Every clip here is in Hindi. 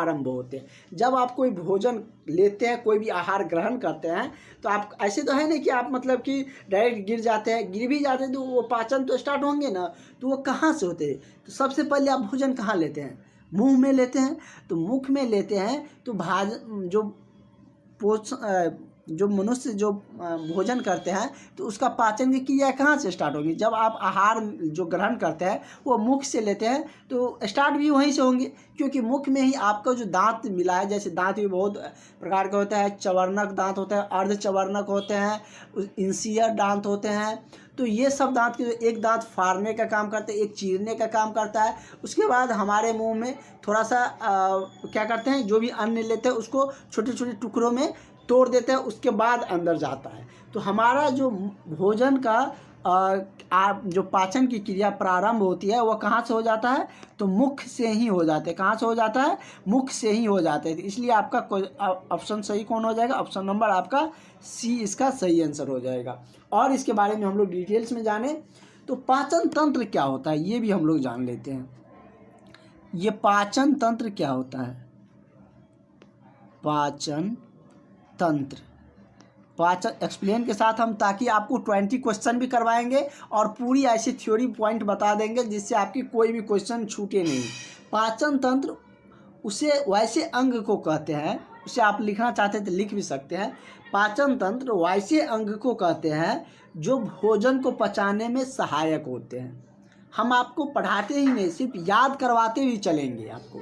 प्रारंभ होते हैं। जब आप कोई भोजन लेते हैं, कोई भी आहार ग्रहण करते हैं, तो आप ऐसे तो है नहीं कि आप मतलब कि डायरेक्ट गिर जाते हैं। गिर भी जाते हैं तो वो पाचन तो स्टार्ट होंगे ना, तो वो कहाँ से होते हैं? तो सबसे पहले आप भोजन कहाँ लेते हैं? मुंह में लेते हैं। तो मुख में लेते हैं तो जो मनुष्य जो भोजन करते हैं तो उसका पाचन की क्रिया कहाँ से स्टार्ट होगी? जब आप आहार जो ग्रहण करते हैं वो मुख से लेते हैं तो स्टार्ट भी वहीं से होंगे, क्योंकि मुख में ही आपका जो दांत मिला है, जैसे दांत भी बहुत प्रकार के होते हैं। चवर्णक दांत होते हैं, अर्धचवर्णक होते हैं, इंसियर दांत होते हैं। तो ये सब दांत के एक दांत फाड़ने का काम करते हैं, एक चीरने का काम करता है। उसके बाद हमारे मुंह में थोड़ा सा क्या करते हैं, जो भी अन्न लेते हैं उसको छोटे छोटे टुकड़ों में तोड़ देते हैं, उसके बाद अंदर जाता है। तो हमारा जो भोजन का जो पाचन की क्रिया प्रारंभ होती है वो कहाँ से हो जाता है? तो मुख से ही हो जाते हैं। कहाँ से हो जाता है? मुख से ही हो जाते हैं। इसलिए आपका ऑप्शन सही कौन हो जाएगा? ऑप्शन नंबर आपका सी इसका सही आंसर हो जाएगा। और इसके बारे में हम लोग डिटेल्स में जाने तो पाचन तंत्र क्या होता है ये भी हम लोग जान लेते हैं। ये पाचन तंत्र क्या होता है? पाचन तंत्र, पाचन एक्सप्लेन के साथ हम, ताकि आपको 20 क्वेश्चन भी करवाएंगे और पूरी ऐसी थ्योरी पॉइंट बता देंगे जिससे आपकी कोई भी क्वेश्चन छूटे नहीं। पाचन तंत्र उसे वैसे अंग को कहते हैं, उसे आप लिखना चाहते हैं तो लिख भी सकते हैं। पाचन तंत्र वैसे अंग को कहते हैं जो भोजन को पचाने में सहायक होते हैं। हम आपको पढ़ाते ही नहीं, सिर्फ याद करवाते भी चलेंगे आपको।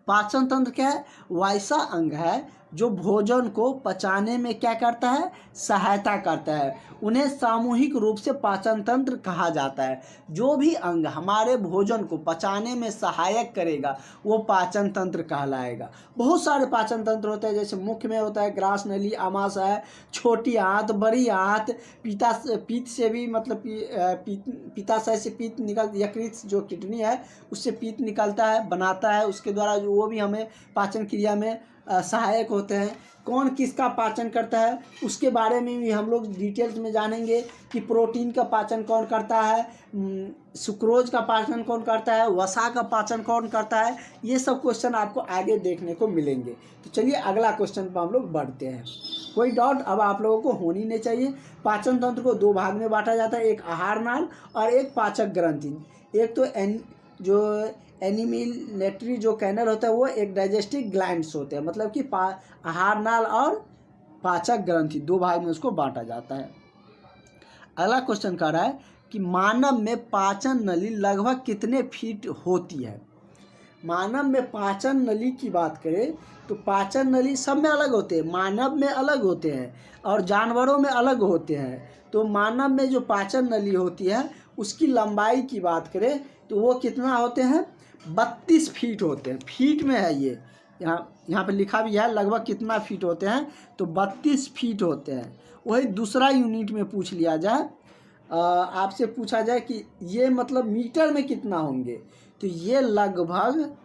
पाचन तंत्र क्या है? वैसा अंग है जो भोजन को पचाने में क्या करता है? सहायता करता है। उन्हें सामूहिक रूप से पाचन तंत्र कहा जाता है। जो भी अंग हमारे भोजन को पचाने में सहायक करेगा वो पाचन तंत्र कहलाएगा। बहुत सारे पाचन तंत्र होते हैं, जैसे मुख्य में होता है ग्रास नली, आमाशय, छोटी आंत, बड़ी आंत, पीत से भी मतलब पित्ताशय से पीत निकल, यकृत जो किडनी है उससे पीत निकलता है, बनाता है, उसके द्वारा जो वो भी हमें पाचन क्रिया में सहायक होते हैं। कौन किसका पाचन करता है उसके बारे में भी हम लोग डिटेल्स में जानेंगे कि प्रोटीन का पाचन कौन करता है, सुक्रोज का पाचन कौन करता है, वसा का पाचन कौन करता है। ये सब क्वेश्चन आपको आगे देखने को मिलेंगे। तो चलिए अगला क्वेश्चन पर हम लोग बढ़ते हैं। कोई डाउट अब आप लोगों को होनी नहीं चाहिए। पाचन तंत्र को दो भाग में बांटा जाता है, एक आहार नाल और एक पाचक ग्रंथि। एक तो जो एनिमिलेटरी जो कैनल होता है वो एक डाइजेस्टिव ग्लैंड्स होते हैं, मतलब कि आहार नाल और पाचक ग्रंथि दो भाग में उसको बांटा जाता है। अगला क्वेश्चन कह रहा है कि मानव में पाचन नली लगभग कितने फीट होती है? मानव में पाचन नली की बात करें तो पाचन नली सब में अलग होते हैं, मानव में अलग होते हैं और जानवरों में अलग होते हैं। तो मानव में जो पाचन नली होती है उसकी लंबाई की बात करें तो वो कितना होते हैं? 32 फीट होते हैं। फीट में है ये, यहाँ पे लिखा भी है लगभग कितना फीट होते हैं, तो 32 फीट होते हैं। वही दूसरा यूनिट में पूछ लिया जाए, आपसे पूछा जाए कि ये मतलब मीटर में कितना होंगे, तो ये लगभग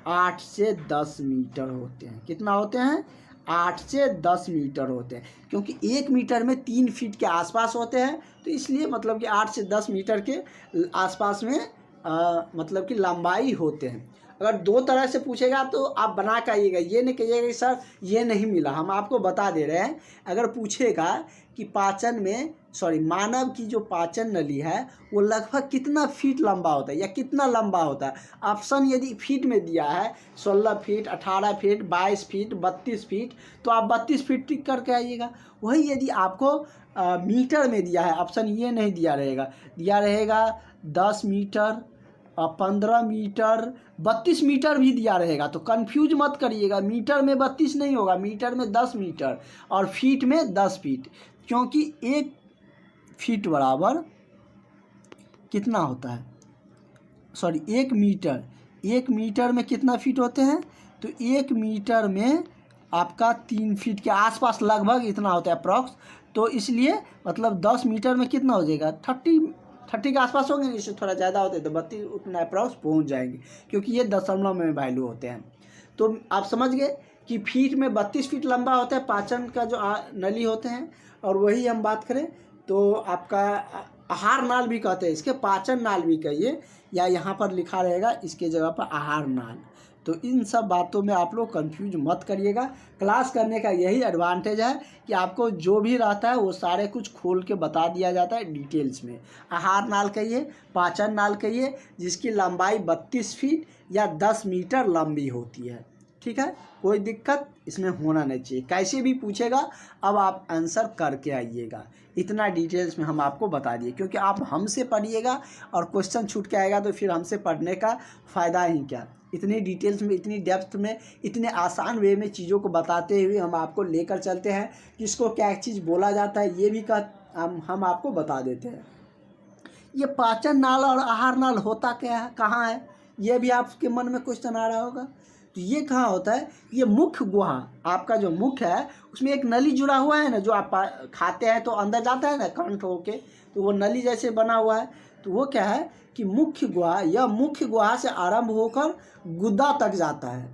8 से 10 मीटर होते हैं। कितना होते हैं? 8 से 10 मीटर होते हैं, क्योंकि 1 मीटर में 3 फीट के आसपास होते हैं, तो इसलिए मतलब कि 8 से 10 मीटर के आसपास में मतलब कि लंबाई होते हैं। अगर दो तरह से पूछेगा तो आप बना के आइएगा, ये नहीं कहिएगा कि सर ये नहीं मिला। हम आपको बता दे रहे हैं, अगर पूछेगा कि पाचन में मानव की जो पाचन नली है वो लगभग कितना फीट लंबा होता है या कितना लंबा होता है, ऑप्शन यदि फीट में दिया है 16 फीट, 18 फीट, 22 फीट, 32 फीट, तो आप 32 फीट टिक करके आइएगा। वही यदि आपको मीटर में दिया है, ऑप्शन ये नहीं दिया रहेगा 10 मीटर, 15 मीटर, 32 मीटर भी दिया रहेगा, तो कंफ्यूज मत करिएगा। मीटर में 32 नहीं होगा, मीटर में 10 मीटर और फीट में 10 फीट, क्योंकि 1 फीट बराबर कितना होता है? 1 मीटर में कितना फीट होते हैं? तो 1 मीटर में आपका 3 फीट के आसपास लगभग इतना होता है अप्रॉक्स। तो इसलिए मतलब 10 मीटर में कितना हो जाएगा? 30 के आसपास होंगे, इससे थोड़ा ज़्यादा होते तो 32 उतना अप्रॉक्स पहुंच जाएंगे, क्योंकि ये दशमलव में वैल्यू होते हैं। तो आप समझ गए कि फीट में 32 फीट लंबा होता है पाचन का जो नली होते हैं। और वही हम बात करें तो आपका आहार नाल भी कहते हैं, इसके पाचन नाल भी कहिए, या यहाँ पर लिखा रहेगा इसके जगह पर आहार नाल। तो इन सब बातों में आप लोग कंफ्यूज मत करिएगा। क्लास करने का यही एडवांटेज है कि आपको जो भी रहता है वो सारे कुछ खोल के बता दिया जाता है डिटेल्स में। आहार नाल कहिए, पाचन नाल कहिए, जिसकी लंबाई 32 फीट या 10 मीटर लंबी होती है। ठीक है, कोई दिक्कत इसमें होना नहीं चाहिए। कैसे भी पूछेगा अब आप आंसर करके आइएगा। इतना डिटेल्स में हम आपको बता दिए, क्योंकि आप हमसे पढ़िएगा और क्वेश्चन छूट के आएगा तो फिर हमसे पढ़ने का फ़ायदा ही क्या। इतनी डिटेल्स में, इतनी डेप्थ में, इतने आसान वे में चीज़ों को बताते हुए हम आपको लेकर चलते हैं। किसको क्या चीज़ बोला जाता है ये भी हम आपको बता देते हैं। ये पाचन नाल और आहार नाल होता क्या है, कहाँ है, ये भी आपके मन में क्वेश्चन आ रहा होगा। तो ये कहाँ होता है, ये मुख्य गुहा, आपका जो मुख है उसमें एक नली जुड़ा हुआ है ना, जो आप खाते हैं तो अंदर जाता है ना कंठ होके, तो वो नली जैसे बना हुआ है। तो वो क्या है कि मुख्य गुहा, यह मुख्य गुहा से आरंभ होकर गुदा तक जाता है,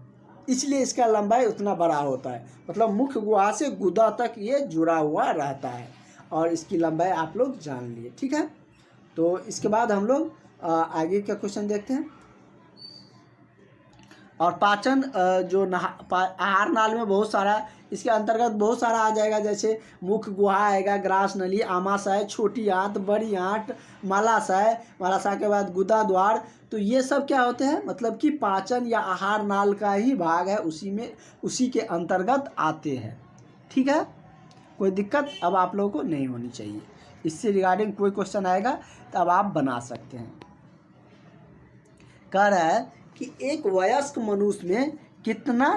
इसलिए इसका लंबाई उतना बड़ा होता है। मतलब मुख्य गुहा से गुदा तक ये जुड़ा हुआ रहता है और इसकी लंबाई आप लोग जान लिए। ठीक है, तो इसके बाद हम लोग आगे का क्वेश्चन देखते हैं। और पाचन जो आहार नाल में बहुत सारा, इसके अंतर्गत बहुत सारा आ जाएगा, जैसे मुख्य गुहा आएगा, ग्रास नली, आमाशय, छोटी आंत, बड़ी आंत, मालाशय, मालाशय के बाद गुदा द्वार। तो ये सब क्या होते हैं, मतलब कि पाचन या आहार नाल का ही भाग है, उसी के अंतर्गत आते हैं। ठीक है, कोई दिक्कत अब आप लोगों को नहीं होनी चाहिए। इससे रिगार्डिंग कोई क्वेश्चन आएगा तो अब आप बना सकते हैं। कह रहा है कि एक वयस्क मनुष्य में कितना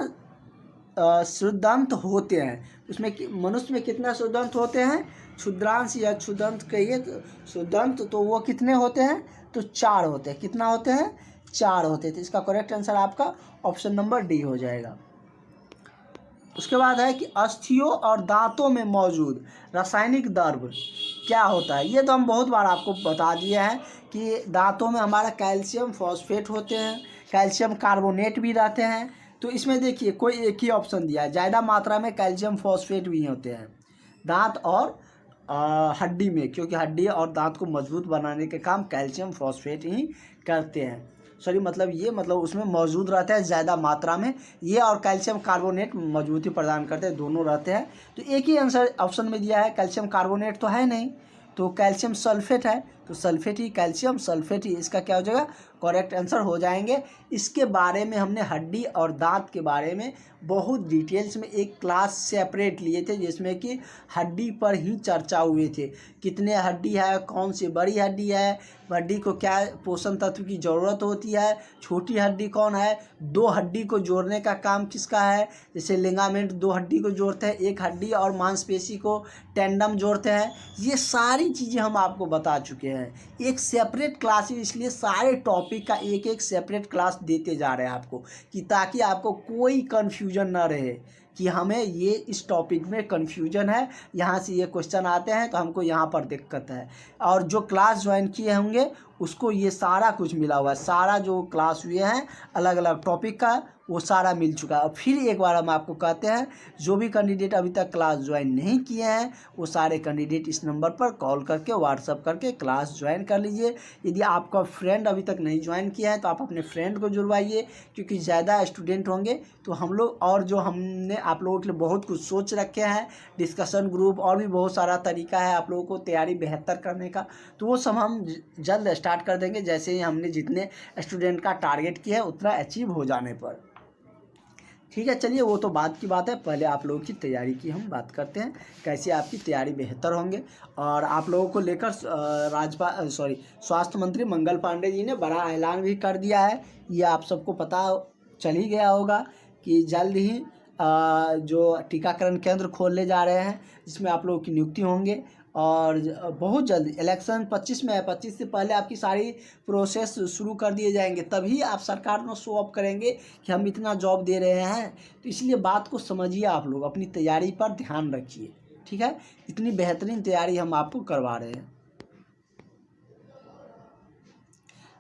क्षुद्रांत होते हैं, उसमें मनुष्य में कितना क्षुद्रांत होते हैं, क्षुद्रांश या क्षुद्रांत कहिए, क्षुद्रांत तो वो कितने होते हैं, तो 4 होते हैं। कितना होते हैं, 4 होते हैं। तो इसका करेक्ट आंसर आपका ऑप्शन नंबर डी हो जाएगा। उसके बाद है कि अस्थियों और दांतों में मौजूद रासायनिक द्रव्य क्या होता है। ये तो हम बहुत बार आपको बता दिए हैं कि दांतों में हमारा कैल्शियम फॉस्फेट होते हैं, कैल्शियम कार्बोनेट भी रहते हैं। तो इसमें देखिए कोई एक ही ऑप्शन दिया है, ज़्यादा मात्रा में कैल्शियम फॉस्फेट भी होते हैं दांत और हड्डी में, क्योंकि हड्डी और दांत को मजबूत बनाने के काम कैल्शियम फॉस्फेट ही करते हैं। सॉरी, मतलब ये मतलब उसमें मौजूद रहता है ज़्यादा मात्रा में, ये और कैल्शियम कार्बोनेट मजबूती प्रदान करते हैं, दोनों रहते हैं। तो एक ही आंसर ऑप्शन में दिया है, कैल्शियम कार्बोनेट तो है नहीं, तो कैल्शियम सल्फेट है, तो सल्फेट ही, कैल्शियम सल्फेट ही इसका क्या हो जाएगा, करेक्ट आंसर हो जाएंगे। इसके बारे में हमने हड्डी और दांत के बारे में बहुत डिटेल्स में एक क्लास सेपरेट लिए थे, जिसमें कि हड्डी पर ही चर्चा हुए थे, कितने हड्डी है, कौन सी बड़ी हड्डी है, हड्डी को क्या पोषण तत्व की ज़रूरत होती है, छोटी हड्डी कौन है, 2 हड्डी को जोड़ने का काम किसका है, जैसे लिगामेंट 2 हड्डी को जोड़ते हैं, एक हड्डी और मांसपेशी को टेंडम जोड़ते हैं। ये सारी चीज़ें हम आपको बता चुके हैं, एक सेपरेट क्लास, इसलिए सारे टॉपिक का एक एक सेपरेट क्लास देते जा रहे हैं आपको, कि ताकि आपको कोई कन्फ्यूजन ना रहे कि हमें ये इस टॉपिक में कन्फ्यूजन है, यहाँ से ये क्वेश्चन आते हैं तो हमको यहाँ पर दिक्कत है। और जो क्लास ज्वाइन किए होंगे उसको ये सारा कुछ मिला हुआ है, सारा जो क्लास हुए हैं अलग अलग टॉपिक का वो सारा मिल चुका है। और फिर एक बार हम आपको कहते हैं, जो भी कैंडिडेट अभी तक क्लास ज्वाइन नहीं किए हैं वो सारे कैंडिडेट इस नंबर पर कॉल करके व्हाट्सअप करके क्लास ज्वाइन कर लीजिए। यदि आपका फ्रेंड अभी तक नहीं ज्वाइन किया है तो आप अपने फ्रेंड को जुड़वाइए, क्योंकि ज़्यादा स्टूडेंट होंगे तो हम लोग, और जो हमने आप लोगों के लिए बहुत कुछ सोच रखे हैं, डिस्कशन ग्रुप और भी बहुत सारा तरीका है आप लोगों को तैयारी बेहतर करने का, तो वो सब हम जल्द स्टार्ट कर देंगे, जैसे ही हमने जितने स्टूडेंट का टारगेट किया है उतना अचीव हो जाने पर। ठीक है, चलिए वो तो बात की बात है, पहले आप लोगों की तैयारी की हम बात करते हैं, कैसे आपकी तैयारी बेहतर होंगे। और आप लोगों को लेकर स्वास्थ्य मंत्री मंगल पांडे जी ने बड़ा ऐलान भी कर दिया है, ये आप सबको पता चल ही गया होगा कि जल्द ही जो टीकाकरण केंद्र खोलने जा रहे हैं, जिसमें आप लोगों की नियुक्ति होंगे। और बहुत जल्द इलेक्शन 25 में है, 25 से पहले आपकी सारी प्रोसेस शुरू कर दिए जाएंगे, तभी आप सरकार में शो ऑफ करेंगे कि हम इतना जॉब दे रहे हैं। तो इसलिए बात को समझिए, आप लोग अपनी तैयारी पर ध्यान रखिए। ठीक है, इतनी बेहतरीन तैयारी हम आपको करवा रहे हैं।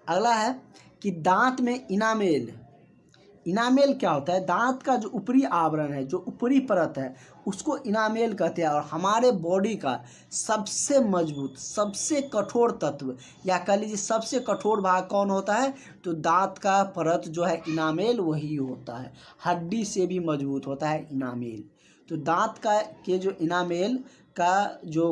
अगला है कि दांत में इनामेल इनामेल क्या होता है? दांत का जो ऊपरी आवरण है, जो ऊपरी परत है, उसको इनामेल कहते हैं। और हमारे बॉडी का सबसे मजबूत, सबसे कठोर तत्व, या कह लीजिए सबसे कठोर भाग कौन होता है? तो दांत का परत जो है इनामेल, वही होता है। हड्डी से भी मजबूत होता है इनामेल। तो दांत का के जो इनामेल का जो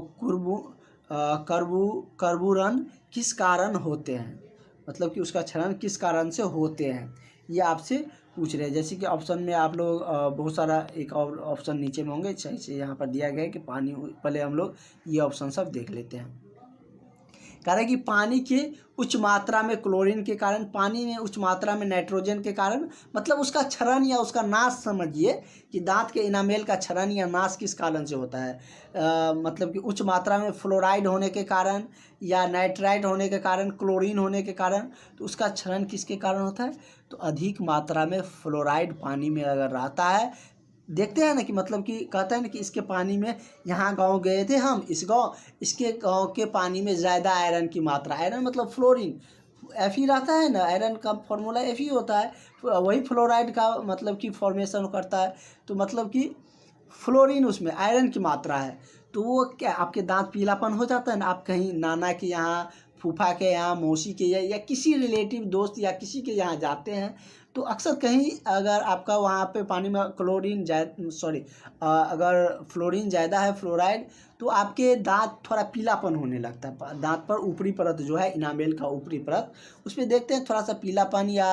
कर्बूरन किस कारण होते हैं, मतलब कि उसका क्षरण किस कारण से होते हैं, ये आपसे पूछ रहे हैं। जैसे कि ऑप्शन में आप लोग बहुत सारा एक और ऑप्शन नीचे में होंगे, जैसे यहाँ पर दिया गया है कि पानी, पहले हम लोग ये ऑप्शन सब देख लेते हैं। कह रहे कि पानी के उच्च मात्रा में क्लोरीन के कारण, पानी में उच्च मात्रा में नाइट्रोजन के कारण, मतलब उसका क्षरण या उसका नाश समझिए कि दांत के इनामेल का क्षरण या नाश किस कारण से होता है। मतलब कि उच्च मात्रा में फ्लोराइड होने के कारण, या नाइट्राइड होने के कारण, क्लोरीन होने के कारण। तो उसका क्षरण किसके कारण होता है? तो अधिक मात्रा में फ्लोराइड पानी में अगर रहता है, देखते हैं ना कि मतलब कि कहते हैं ना कि इसके पानी में, यहाँ गांव गए थे हम, इसके गांव के पानी में ज़्यादा आयरन की मात्रा, आयरन मतलब फ्लोरीन, एफ ही रहता है ना, आयरन का फॉर्मूला एफ ही होता है, वही फ्लोराइड का मतलब कि फॉर्मेशन करता है। तो मतलब कि फ्लोरीन, उसमें आयरन की मात्रा है, तो वो क्या आपके दांत पीलापन हो जाता है ना। आप कहीं नाना के यहाँ, फूफा के यहाँ, मौसी के यहाँ, या किसी रिलेटिव दोस्त या किसी के यहाँ जाते हैं, तो अक्सर कहीं अगर आपका वहाँ पे पानी में अगर फ्लोरीन ज़्यादा है, फ्लोराइड, तो आपके दांत थोड़ा पीलापन होने लगता है। दांत पर ऊपरी परत जो है इनामेल का ऊपरी परत, उसमें देखते हैं थोड़ा सा पीलापन या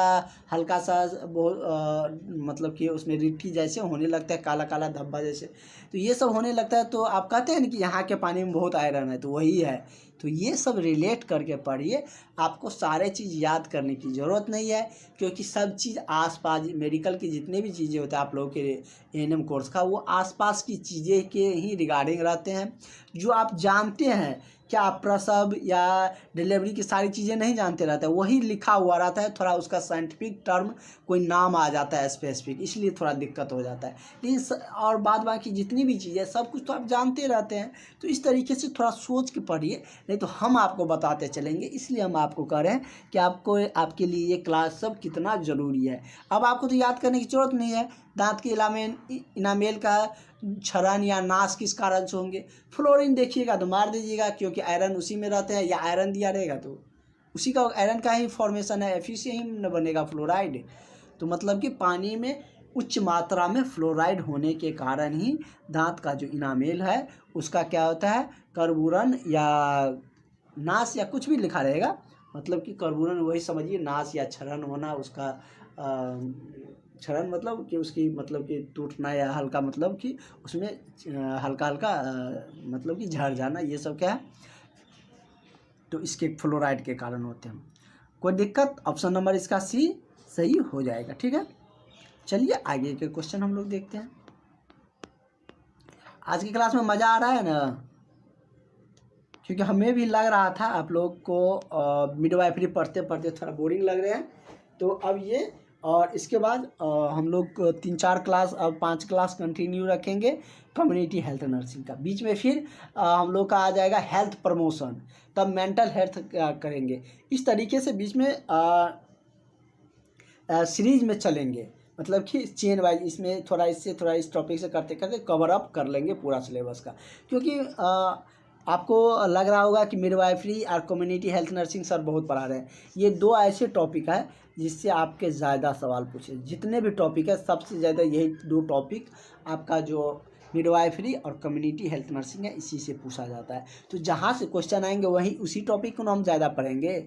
हल्का सा मतलब कि उसमें रिट्ठी जैसे होने लगता है, काला काला धब्बा जैसे, तो ये सब होने लगता है। तो आप कहते हैं ना कि यहाँ के पानी में बहुत आयरन है, तो वही है। तो ये सब रिलेट करके पढ़िए, आपको सारे चीज़ याद करने की ज़रूरत नहीं है, क्योंकि सब चीज़ आसपास, मेडिकल की जितने भी चीज़ें होते हैं आप लोगों के एएनएम कोर्स का, वो आसपास की चीज़ें के ही रिगार्डिंग रहते हैं, जो आप जानते हैं। क्या आप प्रसव या डिलीवरी की सारी चीज़ें नहीं जानते रहते, वही लिखा हुआ रहता है, थोड़ा उसका साइंटिफिक टर्म कोई नाम आ जाता है स्पेसिफिक, इसलिए थोड़ा दिक्कत हो जाता है। लेकिन और बाद बाकी जितनी भी चीज़ें, सब कुछ तो आप जानते रहते हैं। तो इस तरीके से थोड़ा सोच के पढ़िए, नहीं तो हम आपको बताते चलेंगे। इसलिए हम आपको कह रहे हैं कि आपके लिए ये क्लास सब कितना ज़रूरी है। अब आपको तो याद करने की ज़रूरत नहीं है, दांत के इनामेल का क्षरण या नाश किस कारण से होंगे। फ्लोरीन देखिएगा तो मार दीजिएगा, क्योंकि आयरन उसी में रहते हैं, या आयरन दिया रहेगा तो उसी का आयरन का ही फॉर्मेशन है, एफ से ही न बनेगा फ्लोराइड। तो मतलब कि पानी में उच्च मात्रा में फ्लोराइड होने के कारण ही दांत का जो इनामेल है उसका क्या होता है, कर्बूरन या नाश, या कुछ भी लिखा रहेगा, मतलब कि कर्बूरन वही समझिए, नाश या क्षरण होना, उसका क्षरण मतलब कि उसकी मतलब कि टूटना, या हल्का मतलब कि उसमें हल्का हल्का मतलब कि झड़ जाना, ये सब क्या है, तो इसके फ्लोराइड के कारण होते हैं। कोई दिक्कत? ऑप्शन नंबर इसका सी सही हो जाएगा। ठीक है, चलिए आगे के क्वेश्चन हम लोग देखते हैं। आज की क्लास में मज़ा आ रहा है ना? क्योंकि हमें भी लग रहा था आप लोग को मिडवाइफरी पढ़ते पढ़ते थोड़ा बोरिंग लग रहे हैं। तो अब ये, और इसके बाद हम लोग 3-4 क्लास, अब 5 क्लास कंटिन्यू रखेंगे कम्युनिटी हेल्थ नर्सिंग का। बीच में फिर हम लोग का आ जाएगा हेल्थ प्रमोशन, तब मेंटल हेल्थ करेंगे। इस तरीके से बीच में सीरीज में चलेंगे, मतलब कि चेन वाइज, इसमें थोड़ा इससे थोड़ा इस टॉपिक से करते करते कवर अप कर लेंगे पूरा सिलेबस का। क्योंकि आपको लग रहा होगा कि मिडवाइफरी और कम्युनिटी हेल्थ नर्सिंग सर बहुत पढ़ा रहे हैं। ये दो ऐसे टॉपिक है जिससे आपके ज़्यादा सवाल पूछे। जितने भी टॉपिक है सबसे ज़्यादा यही दो टॉपिक आपका, जो मिडवाइफरी और कम्युनिटी हेल्थ नर्सिंग है, इसी से पूछा जाता है। तो जहाँ से क्वेश्चन आएंगे वहीं उसी टॉपिक को हम ज़्यादा पढ़ेंगे,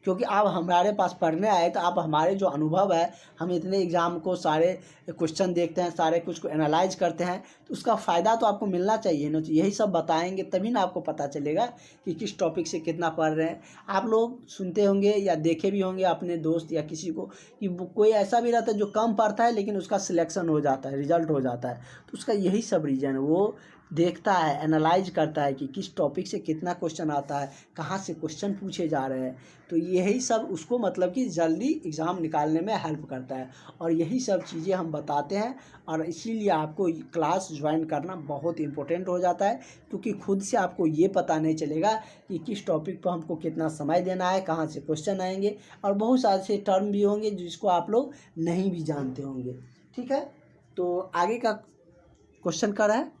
क्योंकि आप हमारे पास पढ़ने आए, तो आप हमारे जो अनुभव है, हम इतने एग्ज़ाम को सारे क्वेश्चन देखते हैं, सारे कुछ को एनालाइज करते हैं, तो उसका फ़ायदा तो आपको मिलना चाहिए ना। तो यही सब बताएंगे तभी ना आपको पता चलेगा कि किस टॉपिक से कितना पढ़ रहे हैं। आप लोग सुनते होंगे या देखे भी होंगे अपने दोस्त या किसी को, कि कोई ऐसा भी रहता है जो कम पढ़ता है लेकिन उसका सिलेक्शन हो जाता है, रिजल्ट हो जाता है। तो उसका यही सब रीज़न है, वो देखता है, एनालाइज करता है कि किस टॉपिक से कितना क्वेश्चन आता है, कहाँ से क्वेश्चन पूछे जा रहे हैं। तो यही सब उसको मतलब कि जल्दी एग्ज़ाम निकालने में हेल्प करता है, और यही सब चीज़ें हम बताते हैं। और इसीलिए आपको क्लास ज्वाइन करना बहुत इम्पोर्टेंट हो जाता है, क्योंकि खुद से आपको ये पता नहीं चलेगा कि किस टॉपिक पर हमको कितना समय देना है, कहाँ से क्वेश्चन आएंगे, और बहुत सारे से टर्म भी होंगे जिसको आप लोग नहीं भी जानते होंगे। ठीक है, तो आगे का क्वेश्चन कर रहा है,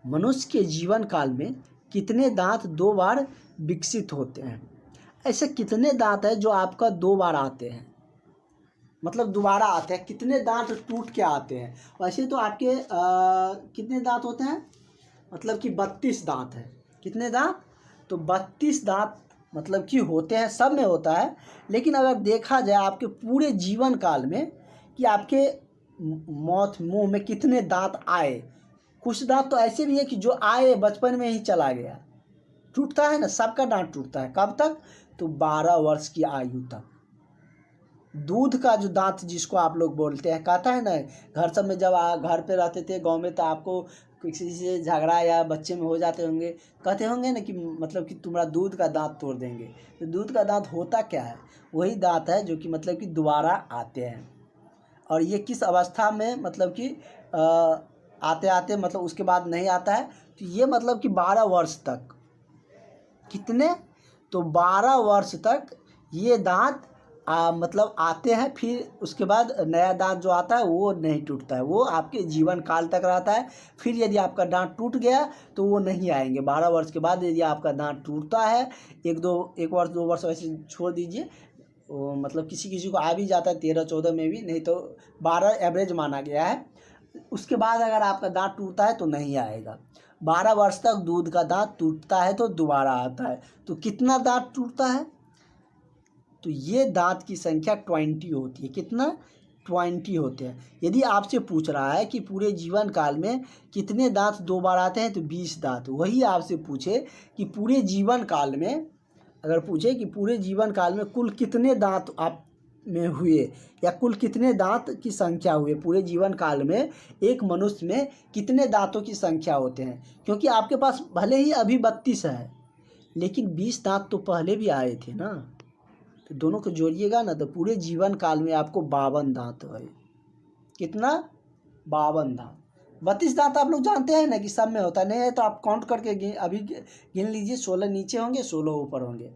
मनुष्य के जीवन काल में कितने दांत 2 बार विकसित होते हैं? ऐसे कितने दांत हैं जो आपका 2 बार आते हैं, मतलब दोबारा आते हैं, कितने दांत टूट के आते हैं? वैसे तो आपके कितने दांत होते हैं, मतलब कि 32 दांत हैं। कितने दांत? तो 32 दांत मतलब कि होते हैं, सब में होता है। लेकिन अगर देखा जाए आपके पूरे जीवन काल में कि आपके मौत मुंह में कितने दांत आए, कुछ दांत तो ऐसे भी है कि जो आए बचपन में ही चला गया, टूटता है ना, सबका दांत टूटता है। कब तक? तो 12 वर्ष की आयु तक। दूध का जो दांत जिसको आप लोग बोलते हैं, कहता है ना, घर सब में जब घर पे रहते थे गांव में, तो आपको किसी से झगड़ा या बच्चे में हो जाते होंगे, कहते होंगे ना कि मतलब कि तुम्हारा दूध का दांत तोड़ देंगे। तो दूध का दांत होता क्या है? वही दांत है जो कि मतलब कि दोबारा आते हैं। और ये किस अवस्था में मतलब कि आते आते मतलब उसके बाद नहीं आता है? तो ये मतलब कि 12 वर्ष तक। कितने? तो 12 वर्ष तक ये दांत मतलब आते हैं, फिर उसके बाद नया दांत जो आता है वो नहीं टूटता है, वो आपके जीवन काल तक रहता है। फिर यदि आपका दांत टूट गया तो वो नहीं आएंगे। 12 वर्ष के बाद यदि आपका दांत टूटता है, 1 वर्ष 2 वर्ष वैसे छोड़ दीजिए, वो मतलब किसी किसी को आ भी जाता है 13-14 में भी, नहीं तो 12 एवरेज माना गया है। उसके बाद अगर आपका दांत टूटता है तो नहीं आएगा। 12 वर्ष तक दूध का दांत टूटता है तो दोबारा आता है। तो कितना दांत टूटता है? तो ये दांत की संख्या 20 होती है। कितना? 20 होते हैं। यदि आपसे पूछ रहा है कि पूरे जीवन काल में कितने दांत 2 बार आते हैं, तो 20 दांत। वही आपसे पूछे कि पूरे जीवन काल में, अगर पूछे कि पूरे जीवन काल में कुल कितने दांत आप में हुए, या कुल कितने दांत की संख्या हुए पूरे जीवन काल में, एक मनुष्य में कितने दांतों की संख्या होते हैं, क्योंकि आपके पास भले ही अभी 32 है, लेकिन 20 दांत तो पहले भी आए थे ना। तो दोनों को जोड़िएगा ना, तो पूरे जीवन काल में आपको 52 दांत है। कितना? 52 दांत। 32 दांत आप लोग जानते हैं ना कि सब में होता है, नहीं है तो आप काउंट करके अभी गिन लीजिए। 16 नीचे होंगे, 16 ऊपर होंगे।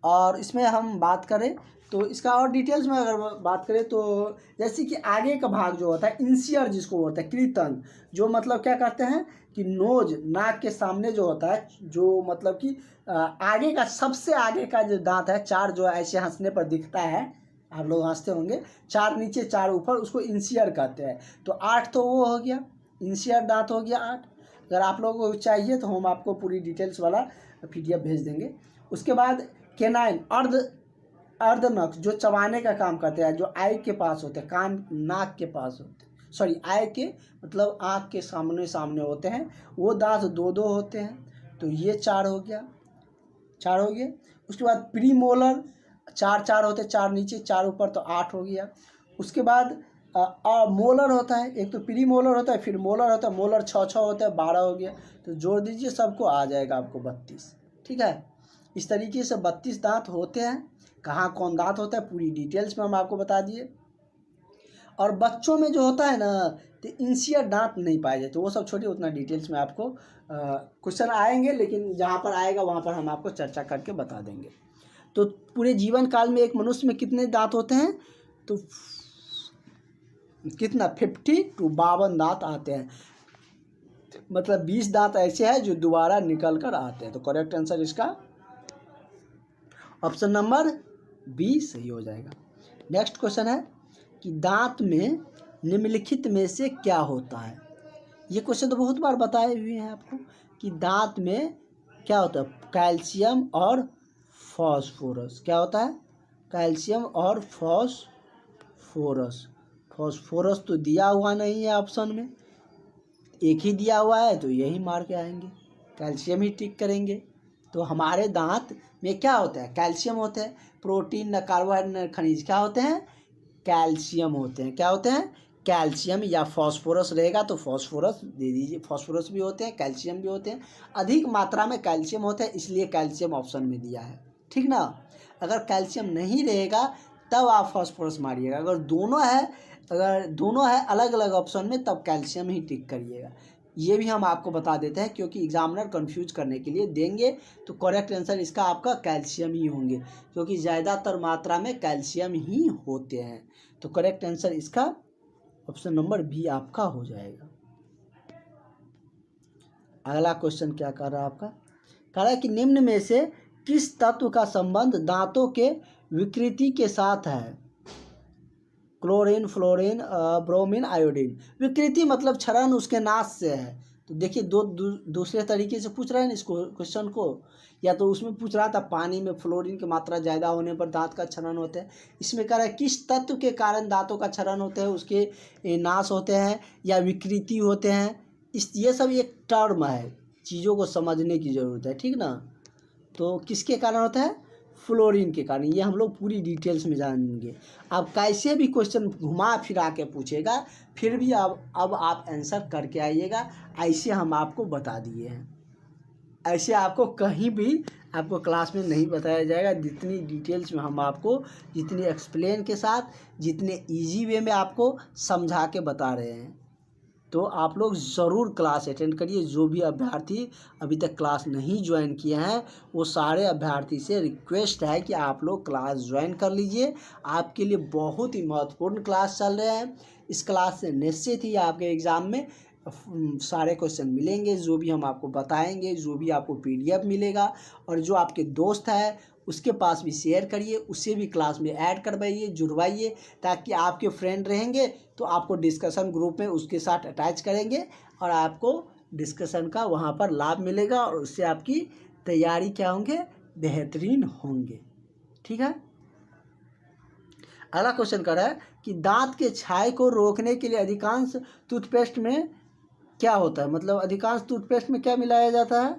और इसमें हम बात करें तो इसका और डिटेल्स में अगर बात करें तो, जैसे कि आगे का भाग जो होता है इंसियर जिसको बोलते हैं, कृतन, जो मतलब क्या करते हैं कि नोज, नाक के सामने जो होता है, जो मतलब कि आगे का, सबसे आगे का जो दांत है, 4 जो ऐसे हंसने पर दिखता है, आप लोग हंसते होंगे, 4 नीचे 4 ऊपर, उसको इंसियर कहते हैं। तो 8 तो वो हो गया, इंसियर दांत हो गया 8। अगर आप लोगों को चाहिए तो हम आपको पूरी डिटेल्स वाला PDF भेज देंगे। उसके बाद केनाइन, अर्धनख, जो चबाने का काम करते हैं, जो आई के पास होते हैं, कान नाक के पास होते हैं, सॉरी आई के मतलब आँख के सामने होते हैं, वो दांत 2-2 होते हैं। तो ये 4 हो गया, 4 हो गए। उसके बाद प्रीमोलर 4 होते हैं, 4 नीचे 4 ऊपर, तो 8 हो गया। उसके बाद मोलर होता है, एक तो प्री मोलर होता है, फिर मोलर होता है, मोलर 6 होता है, 12 हो गया। तो जोड़ दीजिए, सबको आ जाएगा आपको 32। ठीक है, इस तरीके से 32 दांत होते हैं। कहाँ कौन दांत होता है पूरी डिटेल्स में हम आपको बता दिए। और बच्चों में जो होता है ना, तो इंसियर दांत नहीं पाए जाते, वो सब छोटे, उतना डिटेल्स में आपको क्वेश्चन आएंगे, लेकिन जहाँ पर आएगा वहाँ पर हम आपको चर्चा करके बता देंगे। तो पूरे जीवन काल में एक मनुष्य में कितने दांत होते हैं? तो कितना? 50 to 52 दांत आते हैं। मतलब 20 दांत ऐसे हैं जो दोबारा निकल कर आते हैं। तो करेक्ट आंसर इसका ऑप्शन नंबर बी सही हो जाएगा। नेक्स्ट क्वेश्चन है कि दांत में निम्नलिखित में से क्या होता है? ये क्वेश्चन तो बहुत बार बताए हुए हैं आपको कि दांत में क्या होता है, कैल्शियम और फॉस्फोरस। क्या होता है? कैल्शियम और फॉस्फोरस। फॉस्फोरस तो दिया हुआ नहीं है ऑप्शन में, एक ही दिया हुआ है, तो यही मार के आएंगे, कैल्शियम ही टिक करेंगे। तो हमारे दांत में क्या होता है? कैल्शियम होते हैं। प्रोटीन न कार्बोहाइड्रेट न खनिज क्या होते हैं? कैल्शियम होते हैं। क्या होते हैं? कैल्शियम या फास्फोरस रहेगा तो फास्फोरस दे दीजिए, फास्फोरस भी होते हैं, कैल्शियम भी होते हैं, अधिक मात्रा में कैल्शियम होता है इसलिए कैल्शियम ऑप्शन में दिया है, ठीक ना। अगर कैल्शियम नहीं रहेगा तब आप फास्फोरस मारिएगा, अगर दोनों है अलग अलग ऑप्शन में तब कैल्शियम ही टिक करिएगा। ये भी हम आपको बता देते हैं क्योंकि एग्जामिनर कंफ्यूज करने के लिए देंगे, तो करेक्ट आंसर इसका आपका कैल्शियम ही होंगे क्योंकि ज़्यादातर मात्रा में कैल्शियम ही होते हैं। तो करेक्ट आंसर इसका ऑप्शन नंबर बी आपका हो जाएगा। अगला क्वेश्चन क्या कर रहा है आपका, कह रहा है कि निम्न में से किस तत्व का संबंध दांतों के विकृति के साथ है। Chlorine, fluorine, bromine, iodine. विकृति मतलब क्षरण उसके नाश से है। तो देखिए दूसरे तरीके से पूछ रहे हैं इसको क्वेश्चन को, या तो उसमें पूछ रहा था पानी में फ्लोरीन की मात्रा ज़्यादा होने पर दांत का क्षरण होता है, इसमें कह रहा है किस तत्व के कारण दांतों का क्षरण होते हैं, उसके नाश होते हैं या विकृति होते हैं। ये सब एक टर्म है, चीज़ों को समझने की ज़रूरत है, ठीक ना। तो किसके कारण होता है, फ्लोरीन के कारण। ये हम लोग पूरी डिटेल्स में जानेंगे। अब कैसे भी क्वेश्चन घुमा फिरा के पूछेगा फिर भी अब आप आंसर करके आइएगा, ऐसे हम आपको बता दिए हैं। ऐसे आपको कहीं भी आपको क्लास में नहीं बताया जाएगा, जितनी डिटेल्स में हम आपको, जितनी एक्सप्लेन के साथ, जितने इजी वे में आपको समझा के बता रहे हैं। तो आप लोग ज़रूर क्लास अटेंड करिए। जो भी अभ्यर्थी अभी तक क्लास नहीं ज्वाइन किए हैं वो सारे अभ्यर्थी से रिक्वेस्ट है कि आप लोग क्लास ज्वाइन कर लीजिए। आपके लिए बहुत ही महत्वपूर्ण क्लास चल रहे हैं। इस क्लास से निश्चित ही आपके एग्ज़ाम में सारे क्वेश्चन मिलेंगे, जो भी हम आपको बताएंगे, जो भी आपको PDF मिलेगा, और जो आपके दोस्त है उसके पास भी शेयर करिए, उससे भी क्लास में ऐड करवाइए, जुड़वाइए, ताकि आपके फ्रेंड रहेंगे तो आपको डिस्कशन ग्रुप में उसके साथ अटैच करेंगे और आपको डिस्कशन का वहाँ पर लाभ मिलेगा और उससे आपकी तैयारी क्या होंगे, बेहतरीन होंगे, ठीक है। अगला क्वेश्चन कर रहा है कि दांत के छाये को रोकने के लिए अधिकांश टूथपेस्ट में क्या होता है, मतलब अधिकांश टूथपेस्ट में क्या मिलाया जाता है।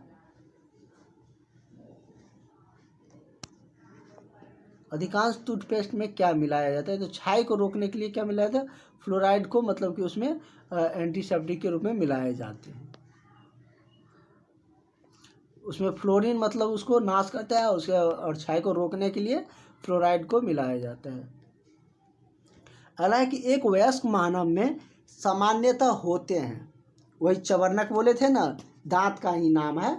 अधिकांश टूथपेस्ट में क्या मिलाया जाता है, तो छाये को रोकने के लिए क्या मिलाया जाता है, फ्लोराइड को, मतलब कि उसमें एंटीसेप्टिक के रूप में मिलाए जाते हैं। उसमें फ्लोरीन मतलब उसको नाश करता है उसके, और छाये को रोकने के लिए फ्लोराइड को मिलाया जाता है। अगला है कि एक वयस्क मानव में सामान्यतः होते हैं, वही चवर्णक बोले थे ना, दांत का ही नाम है,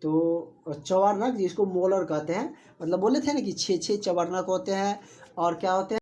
तो चवर्णक जिसको मोलर कहते हैं, मतलब बोले थे ना कि 6 चवर्णक होते हैं और क्या होते हैं।